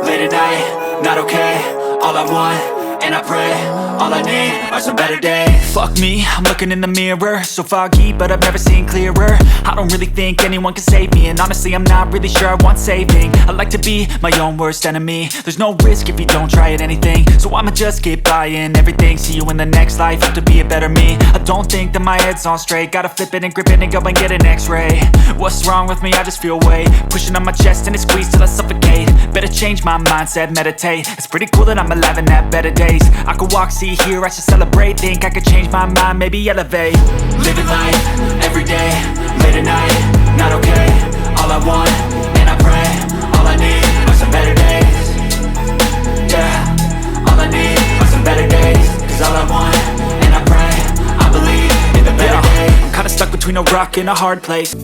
late at night, not okay. All I want, and I pray, all I need are some better days. Fuck me, I'm looking in the mirror, so foggy, but I've never seen clearer. I don't really think anyone can save me, and honestly I'm not really sure I want saving. I like to be my own worst enemy. There's no risk if you don't try at anything, so I'ma just keep buying everything. See you in the next life, have to be a better me. I don't think that my head's on straight, gotta flip it and grip it and go and get an x-ray. What's wrong with me? I just feel weight pushing on my chest and it squeezes till I suffocate. Better change my mindset, meditate. It's pretty cool that I'm alive and have better days. I could walk, see, hear, I should celebrate. Think I could change my mind, maybe elevate. Living life, everyday, late at night, not okay. All I want, and I pray, all I need are some better days. Yeah, all I need are some better days. Cause all I want, and I pray, I believe in the better days. I'm kinda stuck between a rock and a hard place.